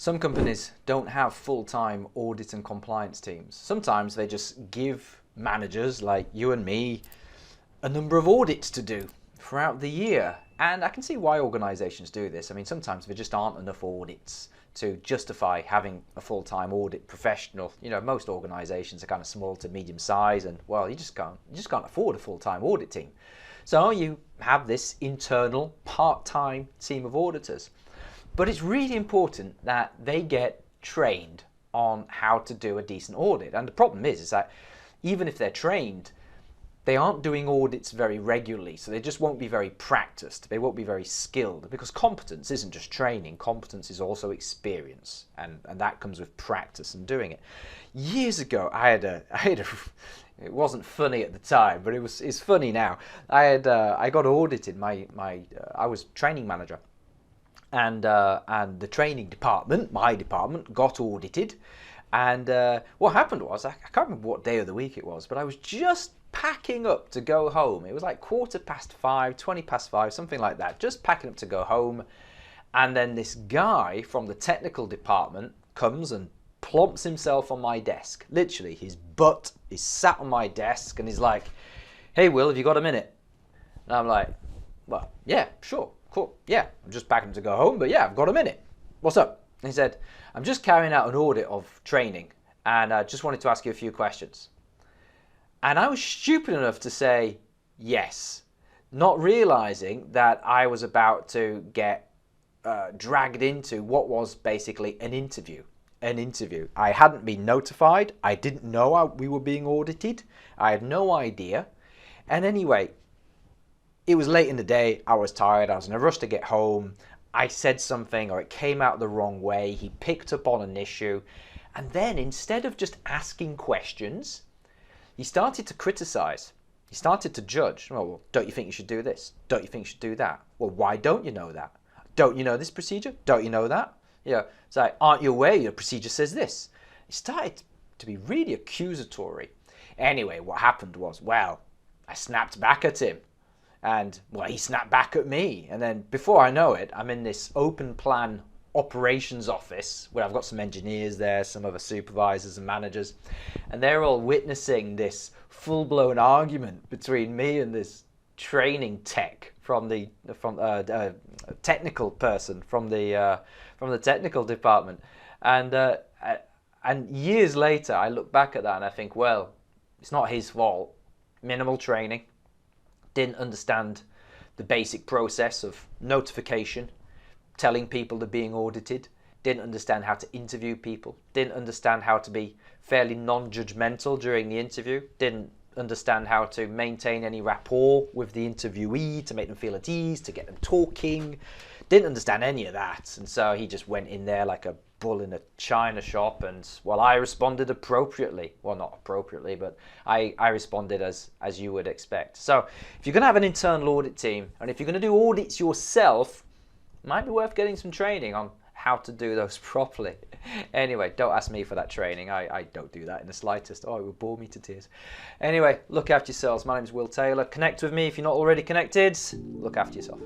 Some companies don't have full-time audit and compliance teams. Sometimes they just give managers like you and me a number of audits to do throughout the year. And I can see why organisations do this. I mean, sometimes there just aren't enough audits to justify having a full-time audit professional. You know, most organisations are kind of small to medium size, and well, you just can't afford a full-time audit team. So you have this internal part-time team of auditors. But it's really important that they get trained on how to do a decent audit. And the problem is that even if they're trained, they aren't doing audits very regularly, so they just won't be very practiced. They won't be very skilled, because competence isn't just training. Competence is also experience, and that comes with practice and doing it. Years ago, I had a it wasn't funny at the time, but it's funny now. I got audited. I was training manager. And the training department, my department, got audited. And what happened was, I can't remember what day of the week it was, but I was just packing up to go home. It was like 5:15, 5:20, something like that, just packing up to go home. And then this guy from the technical department comes and plumps himself on my desk. Literally, his butt is sat on my desk, and he's like, "Hey Will, have you got a minute?" And I'm like, "Well, yeah, sure. Cool, yeah, I'm just packing to go home, but yeah, I've got a minute. What's up?" And he said, "I'm just carrying out an audit of training, and I just wanted to ask you a few questions." And I was stupid enough to say yes, not realizing that I was about to get dragged into what was basically an interview. I hadn't been notified. I didn't know we were being audited. I had no idea. And anyway, it was late in the day, I was tired, I was in a rush to get home, I said something or it came out the wrong way, he picked up on an issue, and then instead of just asking questions, he started to criticise, he started to judge. Well, don't you think you should do this? Don't you think you should do that? Well, why don't you know that? Don't you know this procedure? Don't you know that? Yeah, it's like, aren't you aware your procedure says this? He started to be really accusatory. Anyway, what happened was, well, I snapped back at him. And well, he snapped back at me, and then before I know it, I'm in this open plan operations office where I've got some engineers there, some other supervisors and managers, and they're all witnessing this full-blown argument between me and this training tech from the technical person from the technical department. And years later, I look back at that and I think, well, it's not his fault. Minimal training. Didn't understand the basic process of notification, telling people they're being audited, didn't understand how to interview people, didn't understand how to be fairly non-judgmental during the interview, didn't understand how to maintain any rapport with the interviewee, to make them feel at ease, to get them talking, didn't understand any of that. And so he just went in there like a bull in a china shop, and well, I responded appropriately. Well, not appropriately, but I responded as you would expect. So if you're going to have an internal audit team, and if you're going to do audits yourself, it might be worth getting some training on how to do those properly. Anyway, don't ask me for that training. I don't do that in the slightest. Oh, it would bore me to tears. Anyway, look after yourselves. My name is Will Taylor. Connect with me if you're not already connected. Look after yourself.